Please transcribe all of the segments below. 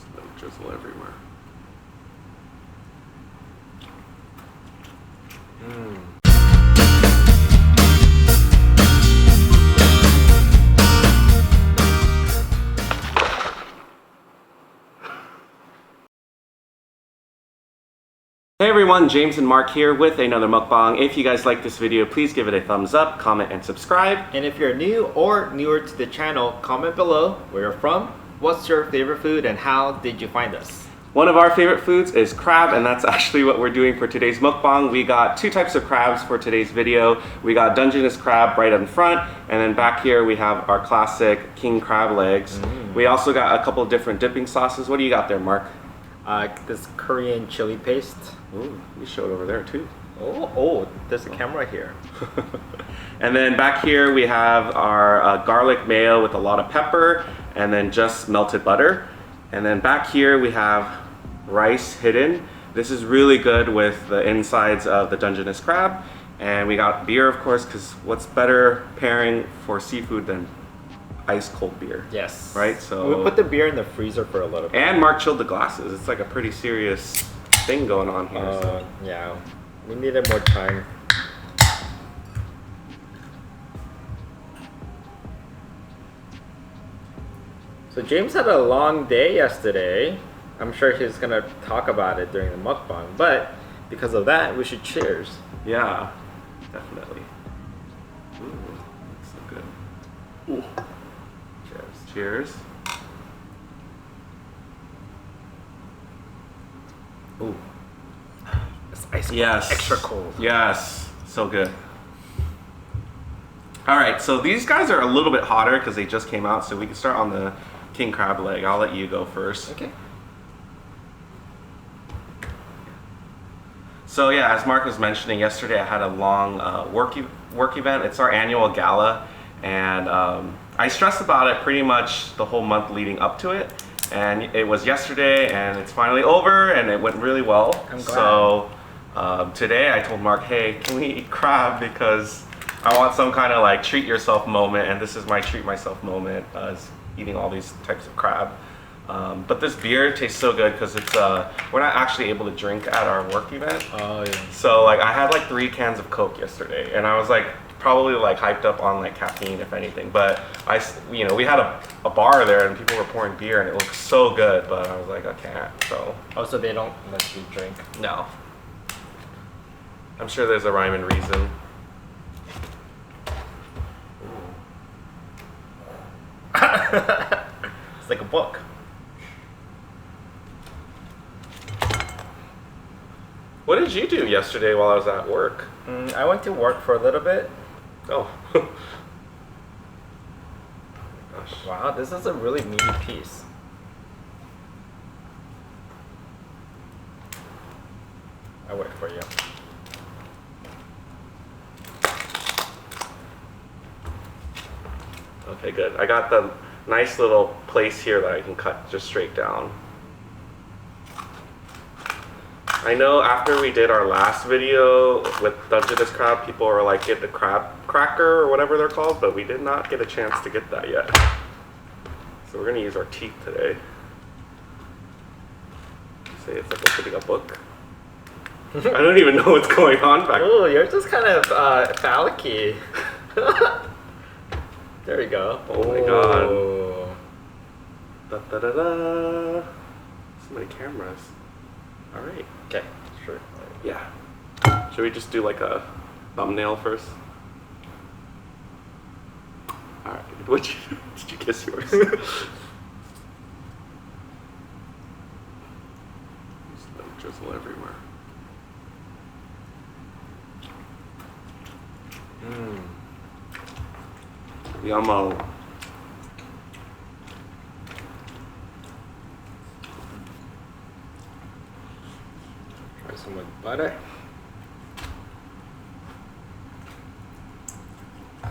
Just let it drizzle everywhere. Hey everyone, James and Mark here with another mukbang. If you guys like this video, please give it a thumbs up, comment, and subscribe. And if you're new or newer to the channel, comment below where you're from, what's your favorite food, and how did you find us? One of our favorite foods is crab, and that's actually what we're doing for today's mukbang. We got two types of crabs for today's video. We got Dungeness crab right in front, and then back here we have our classic king crab legs. We also got a couple of different dipping sauces. What do you got there, Mark? This Korean chili paste. Ooh, you showed over there too. Oh, there's a camera here. And then back here we have our garlic mayo with a lot of pepper and then just melted butter. And then back here we have rice hidden. This is really good with the insides of the Dungeness crab. And we got beer, of course, because what's better pairing for seafood than ice cold beer? Yes. Right? So we put the beer in the freezer for a little bit. And Mark chilled the glasses. It's like a pretty serious thing going on here. Yeah, we needed more time. So James had a long day yesterday. I'm sure he's gonna talk about it during the mukbang, but because of that, we should cheers. Yeah, definitely. Ooh, looks so good. Ooh. Cheers. Cheers. Ooh. It's ice cold. Yes. Extra cold. Yes. So good. Alright, so these guys are a little bit hotter because they just came out, so we can start on the king crab leg. I'll let you go first. Okay. So yeah, as Mark was mentioning, yesterday I had a long work event. It's our annual gala, and I stressed about it pretty much the whole month leading up to it. And it was yesterday, and it's finally over, and it went really well. I'm glad. So today I told Mark, hey, can we eat crab, because I want some kind of like treat yourself moment, and this is my treat myself moment, is eating all these types of crab. But this beer tastes so good because it's we're not actually able to drink at our work event. Oh yeah. So like I had like 3 cans of Coke yesterday, and I was like probably like hyped up on like caffeine if anything. But we had a bar there and people were pouring beer and it looked so good, but I was like, I can't. So So they don't let you drink? no. I'm sure there's a rhyme and reason. It's like a book. What did you do yesterday while I was at work? I went to work for a little bit. Oh. Gosh. Wow, this is a really meaty piece. I work for you. Okay, good. I got the nice little place here that I can cut just straight down. I know after we did our last video with Dungeness crab, people were like, get the crab cracker or whatever they're called, but we did not get a chance to get that yet. So we're gonna use our teeth today. Say it's like opening a book. I don't even know what's going on back there. Oh, you're just kind of phallic-y. There we go. Oh my god. Da, da, da, da. So many cameras. Alright. Okay, sure. Yeah. Should we just do like a thumbnail first? Alright. Did you kiss yours? Just let it drizzle everywhere. Yummo. Try some with butter. This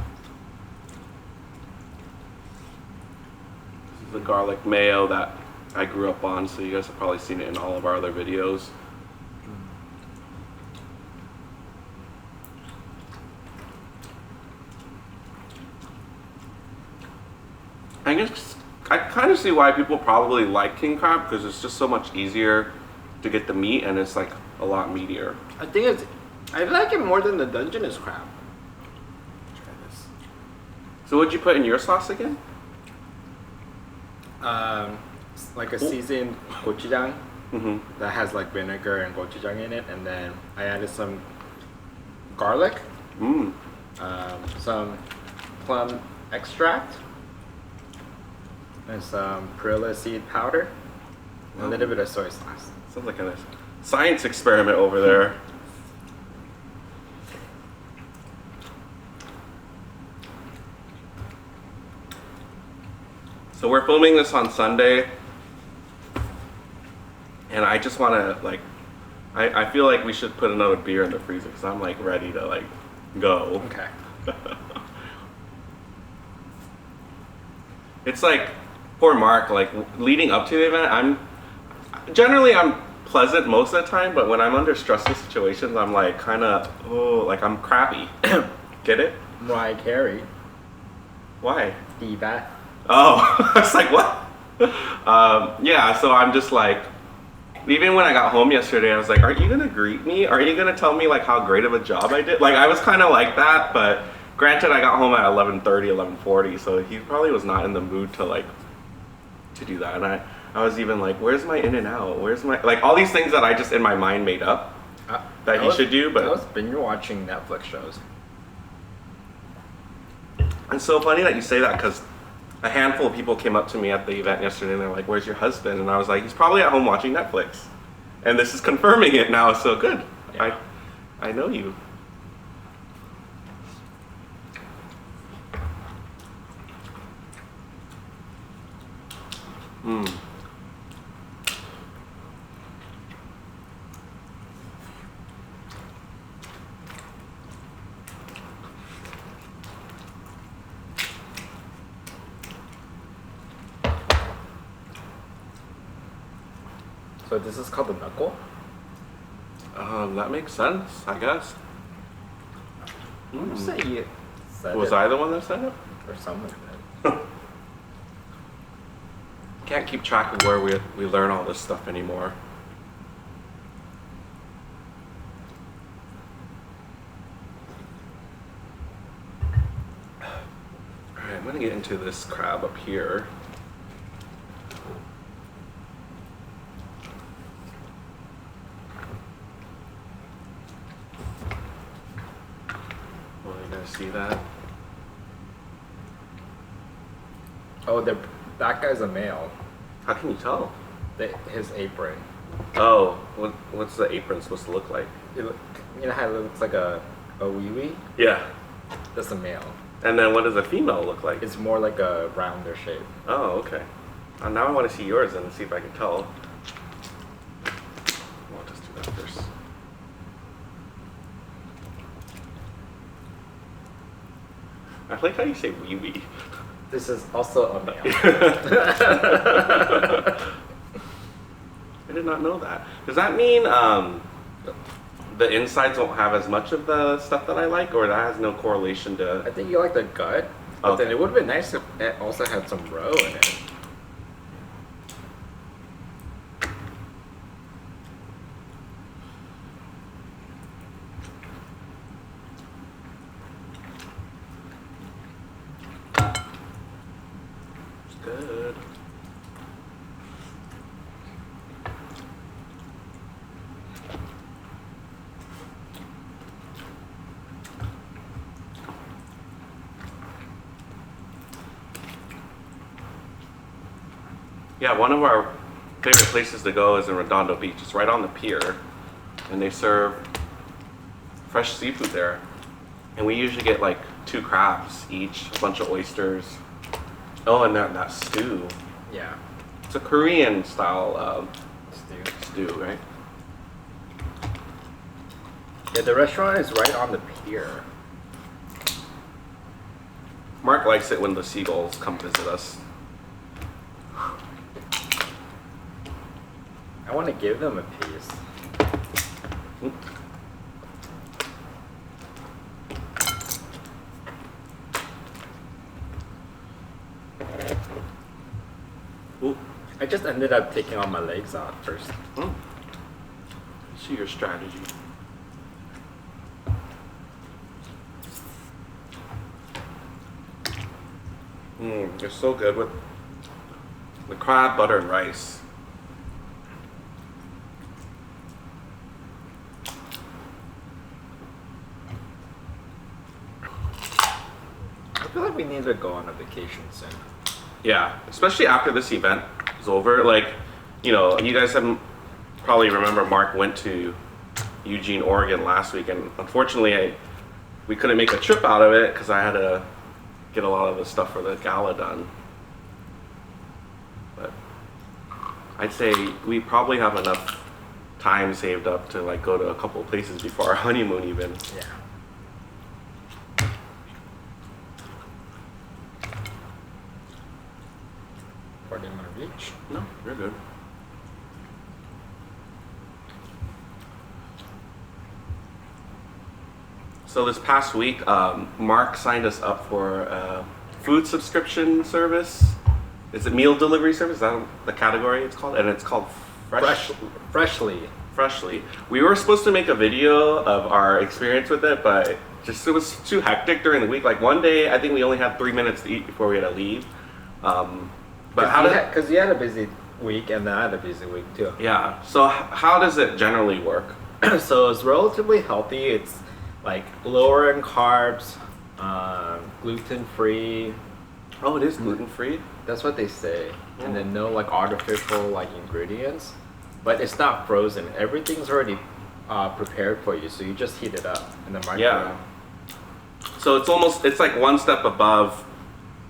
is the garlic mayo that I grew up on, so you guys have probably seen it in all of our other videos. I think it's I kind of see why people probably like king crab because it's just so much easier to get the meat and it's like a lot meatier. I think I like it more than the Dungeness crab. Try this. So what'd you put in your sauce again? It's like a seasoned gochujang Mm-hmm. that has like vinegar and gochujang in it, and then I added some garlic, some plum extract, and some perilla seed powder, and a little bit of soy sauce. Sounds like a science experiment over there. So we're filming this on Sunday, and I just want to like, I feel like we should put another beer in the freezer because I'm like ready to like go. Okay. It's like for Mark, like leading up to the event, I'm pleasant most of the time, but when I'm under stressful situations, I'm like kind of like I'm crappy. Get it? Mariah Carey. Why? Diva. Oh, I was like, what? Yeah, so I'm just like, even when I got home yesterday, I was like, aren't you gonna greet me? Are you gonna tell me like how great of a job I did? Like I was kind of like that, but granted, I got home at 11:30, 11:40, so he probably was not in the mood to do that. And I was even like, where's my in and out? Where's my, like all these things that I just in my mind made up that he should do, but I was binge watching Netflix shows. It's so funny that you say that because a handful of people came up to me at the event yesterday and they're like, where's your husband? And I was like, he's probably at home watching Netflix. And this is confirming it now, so good. Yeah. I know you. So this is called the knuckle. That makes sense, I guess. You say you said Was it, I the one that said it? or someone did. Can't keep track of where we learn all this stuff anymore. Alright, I'm gonna get into this crab up here. Well, you guys see that? Oh, that guy's a male. How can you tell? His apron. Oh, what's the apron supposed to look like? You know how it looks like a wee wee? Yeah. That's a male. And then what does a female look like? It's more like a rounder shape. Oh, okay. Now I want to see yours and see if I can tell. I'll just do that first. I like how you say wee wee. This is also a male. I did not know that. Does that mean the insides won't have as much of the stuff that I like, or that has no correlation to? I think you like the gut, but Okay. then it would have been nice if it also had some roe in it. It's good. Yeah, one of our favorite places to go is in Redondo Beach. It's right on the pier, and they serve fresh seafood there. And we usually get like 2 crabs each, a bunch of oysters. Oh, and that stew. Yeah. It's a Korean style stew, right? Yeah, the restaurant is right on the pier. Mark likes it when the seagulls come visit us. I want to give them a piece. I just ended up taking all my legs off first. I see your strategy. It's so good with the crab, butter, and rice. I feel like we need to go on a vacation soon. Yeah, especially after this event is over. Like, you know, you guys have probably remember Mark went to Eugene, Oregon last week, and unfortunately we couldn't make a trip out of it because I had to get a lot of the stuff for the gala done. But I'd say we probably have enough time saved up to like go to a couple of places before our honeymoon even. Yeah. Pardon my reach. No, you're good. So this past week, Mark signed us up for a food subscription service. Is it meal delivery service? Is that the category it's called? And it's called Freshly. Freshly. We were supposed to make a video of our experience with it, but it was too hectic during the week. Like one day, I think we only had 3 minutes to eat before we had to leave. Because you had a busy week and I had a busy week too. Yeah. So how does it generally work? So it's relatively healthy. It's like lower in carbs, gluten free. Oh, it is gluten free. That's what they say. And then no like artificial like ingredients, but it's not frozen. Everything's already prepared for you, so you just heat it up in the microwave. Yeah. So it's like one step above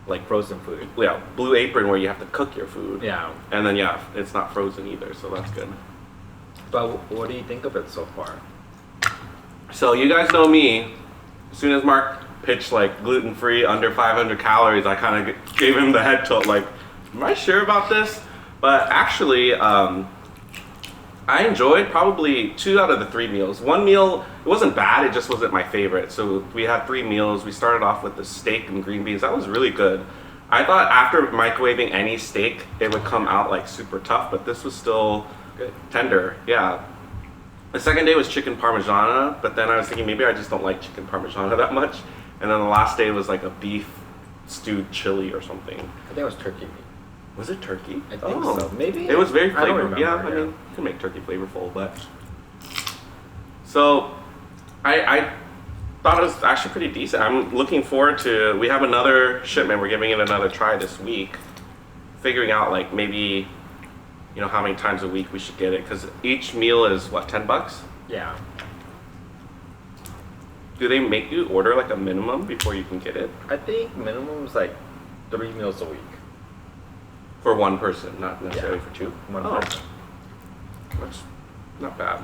like Frozen food. Yeah, Blue Apron where you have to cook your food. Yeah. And then yeah, it's not frozen either, so that's good. But what do you think of it so far? So you guys know me. As soon as Mark pitched like gluten free, under 500 calories, I kind of gave him the head tilt. Like, am I sure about this? But actually, I enjoyed probably 2 out of the 3 meals. One meal, it wasn't bad, it just wasn't my favorite. So we had 3 meals. We started off with the steak and green beans. That was really good. I thought after microwaving any steak, it would come out like super tough, but this was still Good. tender. Yeah. The second day was chicken parmigiana, but then I was thinking maybe I just don't like chicken parmigiana that much. And then the last day was like a beef stewed chili or something. I think it was turkey meat. Was it turkey? I think so. Maybe. It was very I don't flavorful. Yeah, remember, I mean, you can make turkey flavorful, but so I thought it was actually pretty decent. I'm looking forward to. We have another shipment. We're giving it another try this week, figuring out like maybe, you know, how many times a week we should get it because each meal is what, $10? Yeah. Do they make you order like a minimum before you can get it? I think minimum is like 3 meals a week. For one person, not necessarily Yeah. for 2. One Oh, person. that's not bad.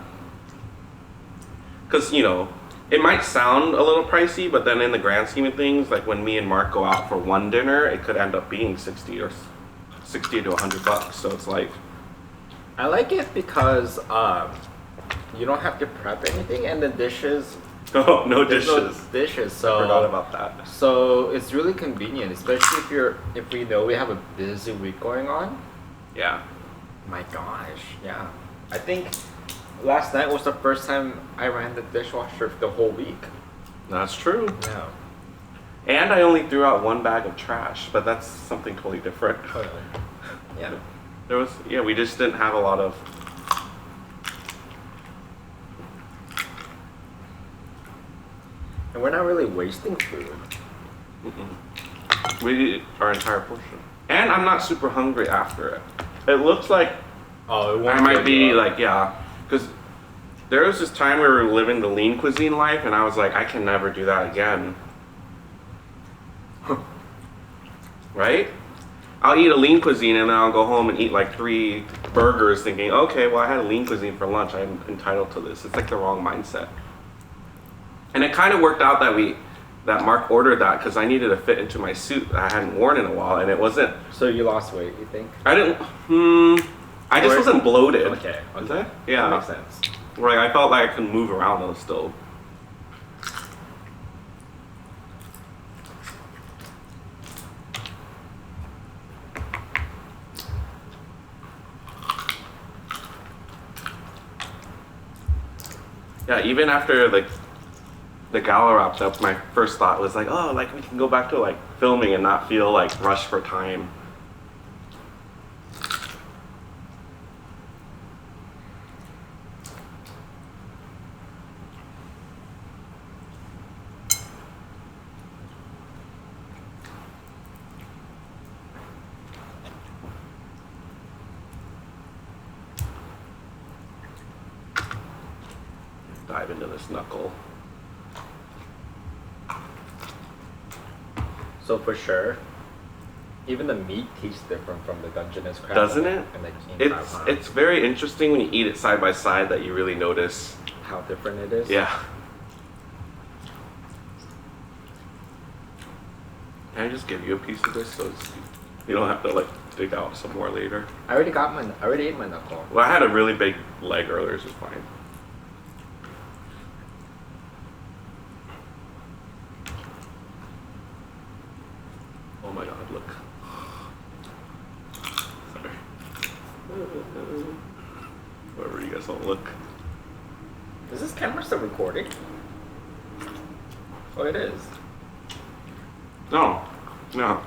Because, you know, it might sound a little pricey, but then in the grand scheme of things, like when me and Mark go out for one dinner, it could end up being 60 to $100. So it's like, I like it because you don't have to prep anything, and the dishes. oh, no There's dishes. no dishes, so I forgot about that. So it's really convenient, especially if we know we have a busy week going on. Yeah. My gosh, yeah. I think last night was the first time I ran the dishwasher the whole week. That's true. Yeah. And I only threw out 1 bag of trash, but that's something totally different. Yeah. We just didn't have a lot of. And we're not really wasting food. We eat our entire portion. And I'm not super hungry after it. It looks like Oh, it I might be like, yeah. Because there was this time we were living the lean cuisine life, and I was like, I can never do that again. Right? I'll eat a lean cuisine and then I'll go home and eat like 3 burgers thinking, okay, well, I had a lean cuisine for lunch. I'm entitled to this. It's like the wrong mindset. And it kind of worked out that Mark ordered that because I needed to fit into my suit that I hadn't worn in a while, and it wasn't. So you lost weight, you think? I didn't. I just wasn't bloated. Okay. Was that? Yeah. That makes sense. Right. I felt like I could move around on the stove. Yeah, even after like the gala wrapped up, my first thought was like, oh, like we can go back to like filming and not feel like rushed for time. Dive into this knuckle. So for sure, even the meat tastes different from the Dungeness crab. Doesn't it? And the king crab, huh? It's very interesting when you eat it side by side that you really notice. How different it is. Yeah. Can I just give you a piece of this so you don't have to like dig out some more later? I already ate my knuckle. Well, I had a really big leg earlier, so it's fine. Oh my god, look. Sorry. Whatever, you guys don't look. Is this camera still recording? Oh, it is. No. No.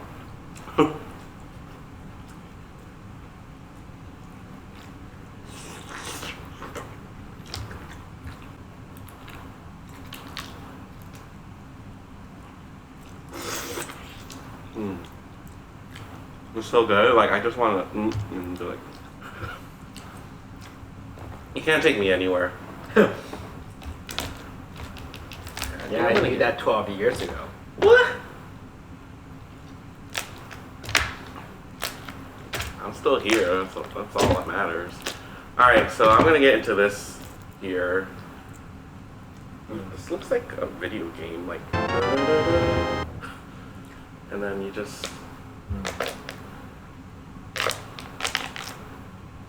It's so good. Like, I just want to do it. You can't take me anywhere. Yeah, I knew that 12 years ago. What? I'm still here. That's all that matters. Alright, so I'm going to get into this here. This looks like a video game. Like, and then you just...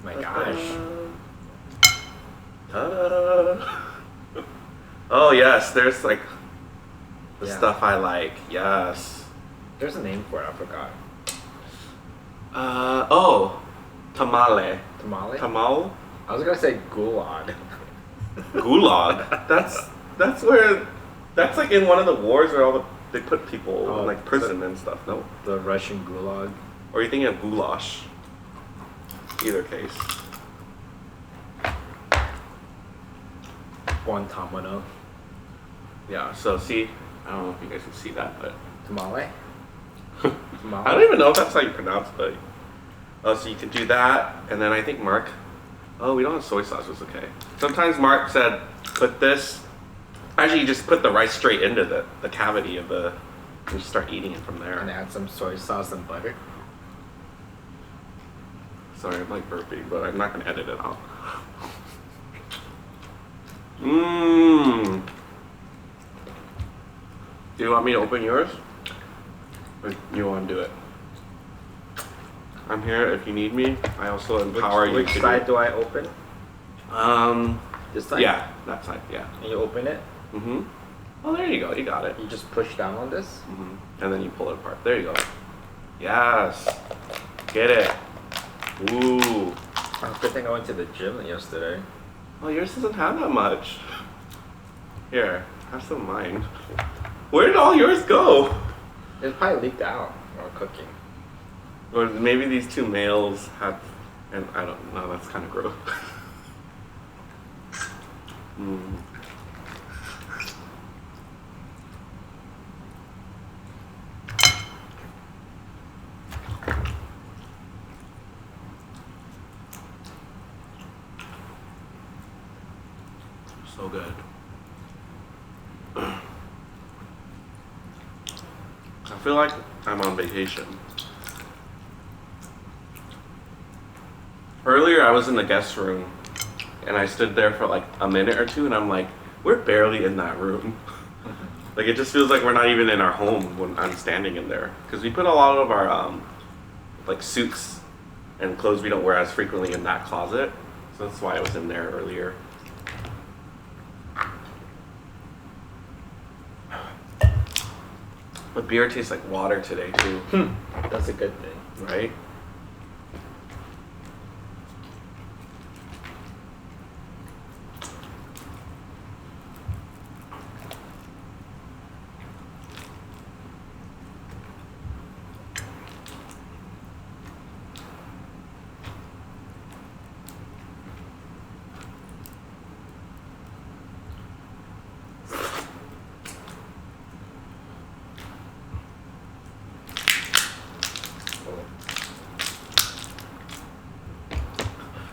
My gosh. Ta-da. Oh yes, there's like the Yeah. stuff I like. Yes. There's a name for it, I forgot. Oh, tamale. Tamale? Tamal? I was gonna say gulag. Gulag. That's where that's like in one of the wars where they put people in like prison and stuff. No, The Russian gulag. or are you thinking of goulash? Either case. Guantanamo. Yeah. So see, I don't know if you guys can see that, but Tamale? Tamale? I don't even know if that's how you pronounce it. Oh, so you can do that, and then I think Mark. Oh, we don't have soy sauce. It's okay. Sometimes Mark said, put this. Actually, you just put the rice straight into the cavity of the. And just start eating it from there. And add some soy sauce and butter. Sorry, I'm like burping, but I'm not gonna edit it out. Mmm. Do you want me to open yours? Or you want to do it? I'm here if you need me. I also empower you. Which to side do I open? This side? Yeah, that side. Yeah. And you open it, Mhm. Oh, there you go. You got it. you just push down on this. Mhm. And then you pull it apart. There you go. Yes. Get it. Ooh. Oh, good thing I went to the gym yesterday. Oh, yours doesn't have that much. Here, have some of mine. Where did all yours go? It's probably leaked out while cooking. Or maybe these two males had, and I don't know, that's kind of gross. Mm. So good. I feel like I'm on vacation. Earlier I was in the guest room and I stood there for like a minute or two and I'm like, we're barely in that room. Like it just feels like we're not even in our home when I'm standing in there. Because we put a lot of our like suits and clothes we don't wear as frequently in that closet. So that's why I was in there earlier. But beer tastes like water today too, That's a good thing. right?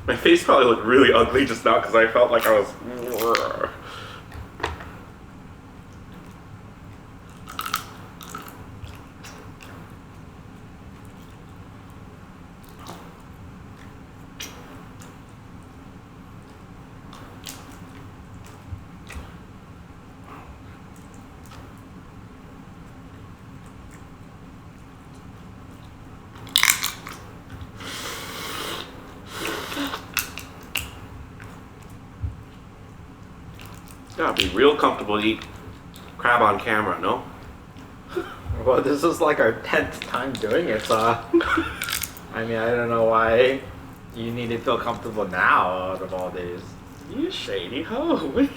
My face probably looked really ugly just now because I felt like I was. Gotta be real comfortable to eat crab on camera, no? Well, this is like our 10th time doing it, so I mean, I don't know why you need to feel comfortable now out of all days. You shady hoe. Wait.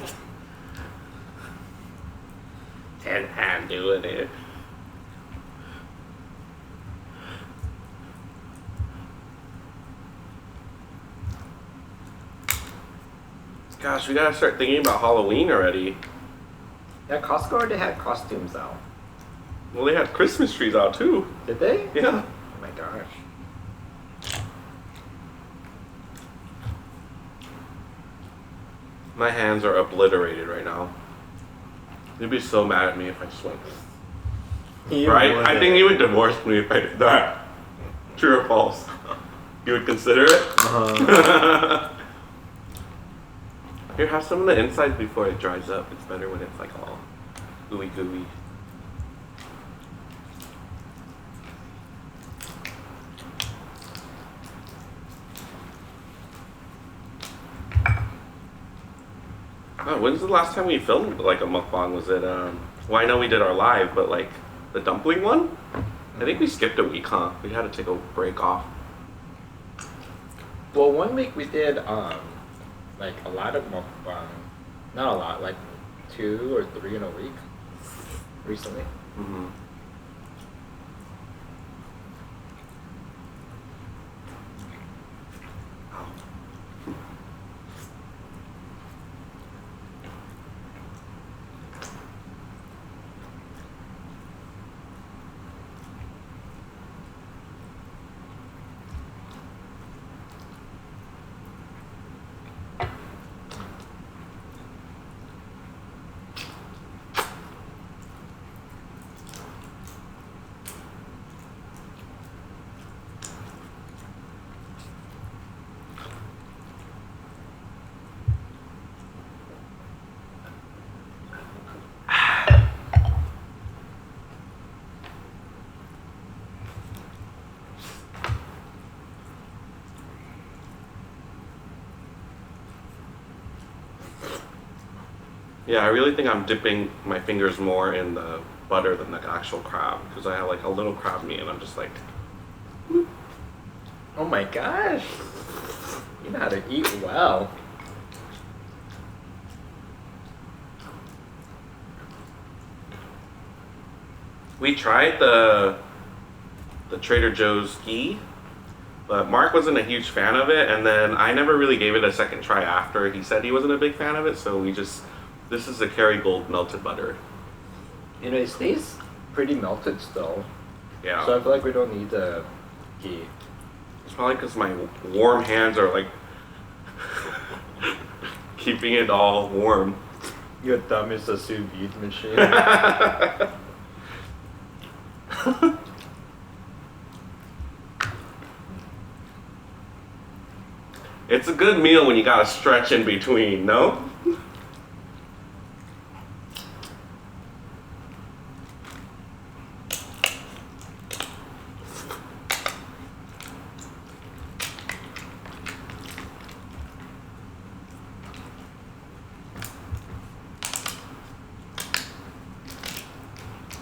10th time doing it. Gosh, we gotta start thinking about Halloween already. Yeah, Costco already had costumes out. Well, they had Christmas trees out too. Did they? Yeah. Oh my gosh. My hands are obliterated right now. You'd be so mad at me if I just went. Right? I think you would divorce me if I did that. True or false? You would consider it? Uh-huh. Here, have some of the insides before it dries up. It's better when it's like all gooey gooey. Oh, when's the last time we filmed like a mukbang? Was it well, I know we did our live, but like the dumpling one? I think we skipped a week, huh? We had to take a break off. Well, 1 week we did like a lot of mukbang. Not a lot, like 2 or 3 in a week recently. Mm-hmm. Yeah, I really think I'm dipping my fingers more in the butter than the actual crab because I have like a little crab meat and I'm just like. Oh my gosh. You know how to eat well. We tried the Trader Joe's ghee, but Mark wasn't a huge fan of it, and then I never really gave it a second try after he said he wasn't a big fan of it, so this is the Kerrygold melted butter. You know, it stays pretty melted still. Yeah. So I feel like we don't need the ghee. It's probably because my warm hands are like keeping it all warm. Your thumb is a sous vide machine. It's a good meal when you gotta stretch in between, no?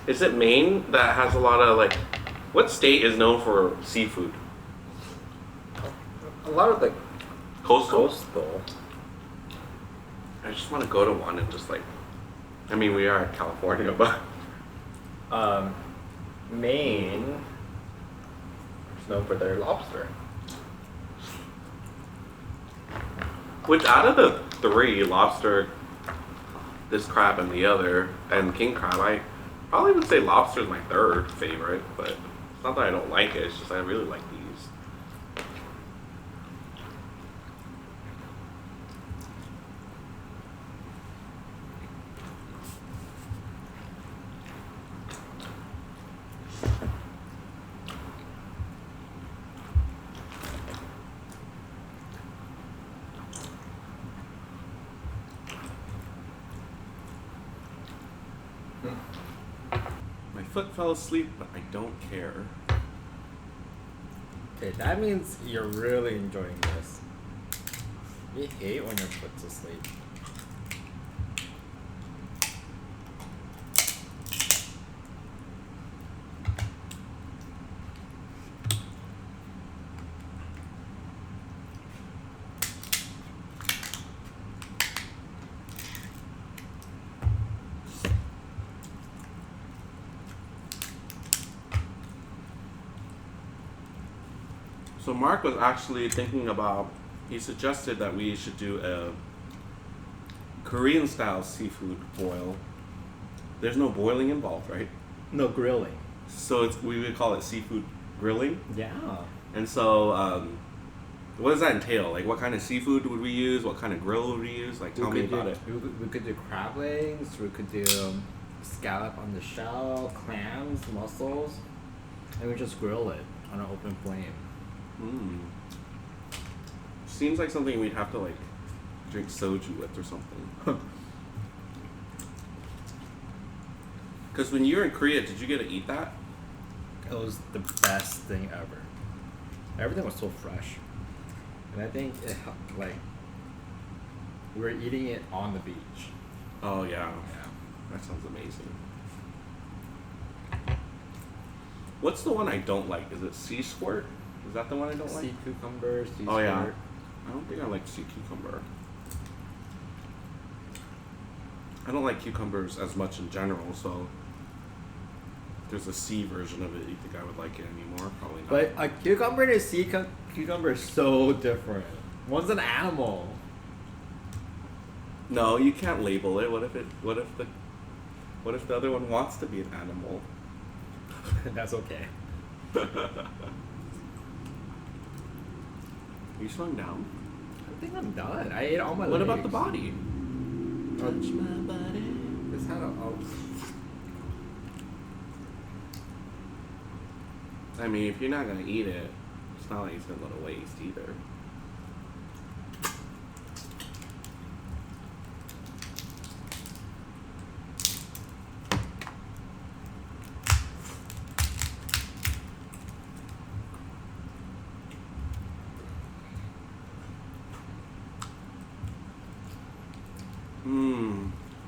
Is it Maine that has a lot of like, what state is known for seafood? A lot of the Coastal? coastal. I just want to go to one and just like, I mean, we are in California, but Maine is known for their lobster. which out of the three, lobster, this crab, and the other, and king crab, I probably would say lobster is my third favorite, but it's not that I don't like it, it's just I really like these. foot fell asleep, but I don't care. Okay, that means you're really enjoying this. We hate when your foot's asleep. So Mark was actually thinking about, he suggested that we should do a Korean style seafood boil. There's no boiling involved, right? No grilling. So we would call it seafood grilling. Yeah. And so, what does that entail? Like, what kind of seafood would we use? What kind of grill would we use? Like, tell me about it. We could do crab legs. We could do scallop on the shell, clams, mussels, and we just grill it on an open flame. Seems like something we'd have to like drink soju with or something. Because when you were in Korea, did you get to eat that? It was the best thing ever. Everything was so fresh, and I think it helped, like we were eating it on the beach. Oh yeah. Yeah. That sounds amazing. What's the one I don't like? Is it sea squirt? Is that the one I don't like? Sea cucumber, sea Oh yeah. squirt. I don't think I like sea cucumber. I don't like cucumbers as much in general, so if there's a sea version of it, you think I would like it anymore? Probably not. But a cucumber and a sea cucumber is so different. One's an animal. No, you can't label it. What if the other one wants to be an animal? That's okay. Are you slowing down? I think I'm done. I ate all my What legs. about the body? Touch my body. This had I mean, if you're not gonna eat it, it's not like it's gonna go to waste either.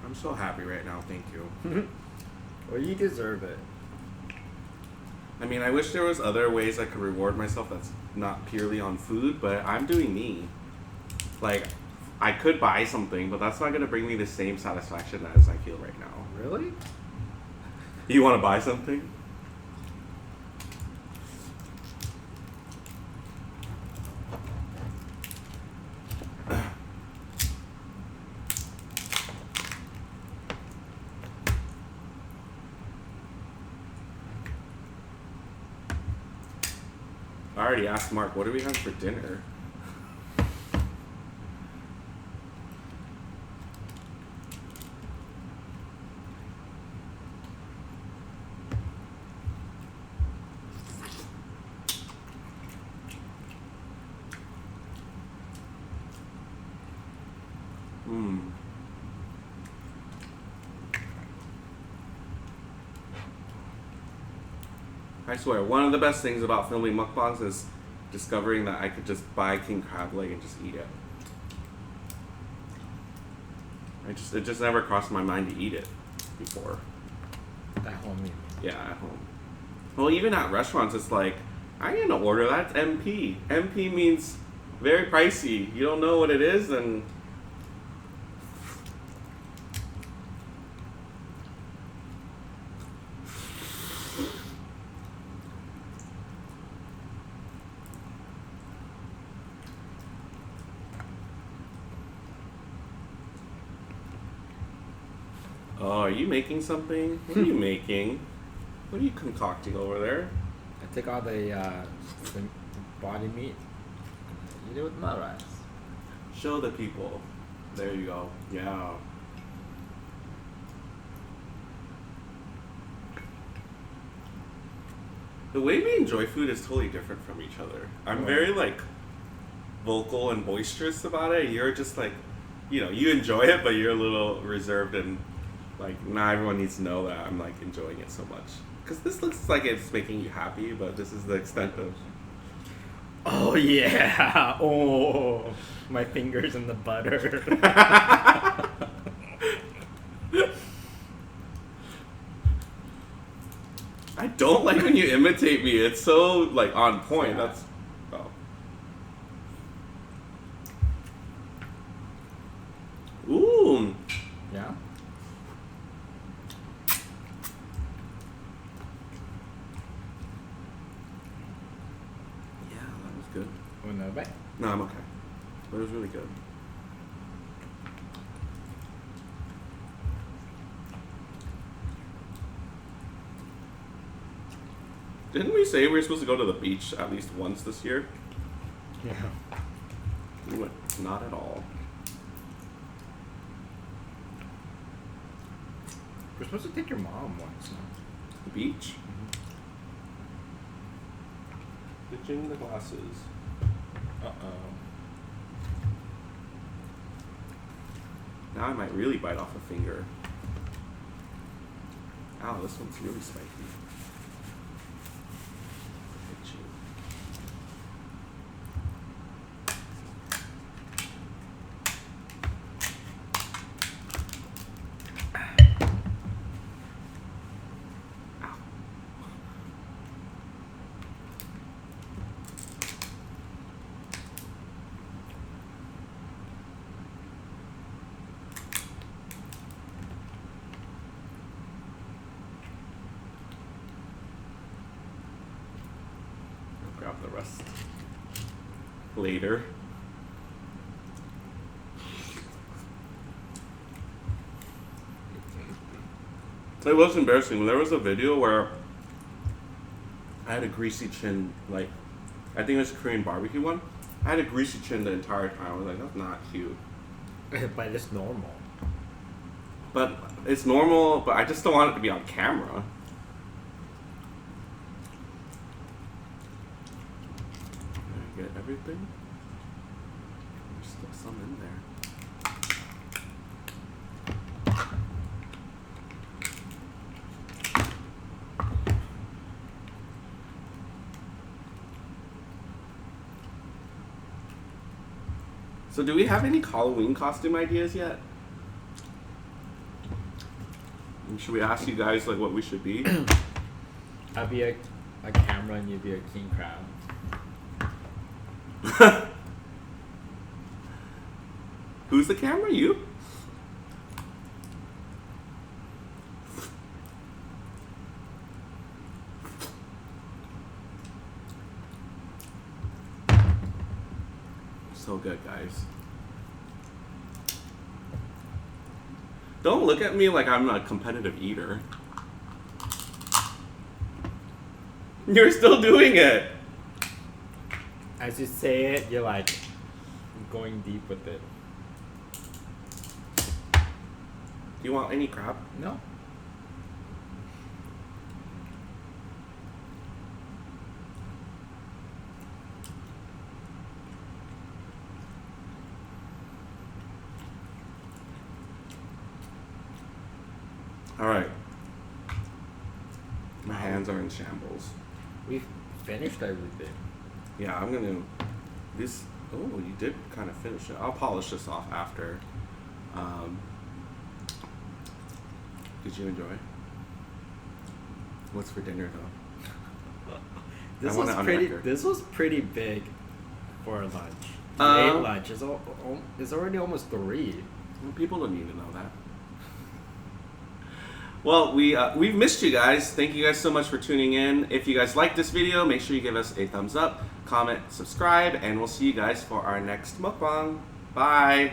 I'm so happy right now, thank you. Well, you deserve it. I mean, I wish there was other ways I could reward myself that's not purely on food, but I'm doing me. Like, I could buy something, but that's not gonna bring me the same satisfaction as I feel right now. Really? You wanna buy something? I already asked Mark, what are we having for dinner? I swear, one of the best things about filming mukbangs is discovering that I could just buy king crab leg and just eat it. It just never crossed my mind to eat it before. At home, you mean? Yeah, at home. Well, even at restaurants, it's like, I ain't gonna order that. It's MP. MP means very pricey. You don't know what it is, and oh, are you making something? What are you making? What are you concocting over there? I take all the body meat. Eat it with my rice. Show the people. There you go. Yeah. The way we enjoy food is totally different from each other. I'm very like vocal and boisterous about it. You're just like, you know, you enjoy it, but you're a little reserved and like not everyone needs to know that I'm like enjoying it so much. Because this looks like it's making you happy, but this is the extent of. Oh yeah. Oh, my fingers in the butter. I don't like when you imitate me. It's so like on point. Yeah. That's. Oh. Ooh. Yeah. Yeah, that was good. Want another bite? No, I'm okay. But it was really good. Didn't we say we were supposed to go to the beach at least once this year? Yeah. We went not at all. We're supposed to take your mom once. No? The beach? Ditching the glasses. Uh-oh. Now I might really bite off a finger. Ow, this one's really spiky. Itchy. Ow. I'll grab the rest later. It was embarrassing. There was a video where I had a greasy chin, like, I think it was a Korean barbecue one. I had a greasy chin the entire time. I was like, that's not cute. But it's normal. But it's normal, but I just don't want it to be on camera. Did I get everything? There's still some in there. So do we have any Halloween costume ideas yet? And should we ask you guys like what we should be? I'll be a camera and you'll be a king crab. Who's the camera? You? So good, guys. Don't look at me like I'm a competitive eater. You're still doing it. As you say it, you're like going deep with it. Do you want any crab? No. All right. My hands are in shambles. We've finished everything. Yeah, I'm gonna. This. Oh, you did kind of finish it. I'll polish this off after. Did you enjoy? What's for dinner though? This I want was it on pretty. record. This was pretty big for lunch. You ate lunch. It's already almost 3. Well, people don't need to know that. Well, we've missed you guys. Thank you guys so much for tuning in. If you guys like this video, make sure you give us a thumbs up, comment, subscribe, and we'll see you guys for our next mukbang. Bye.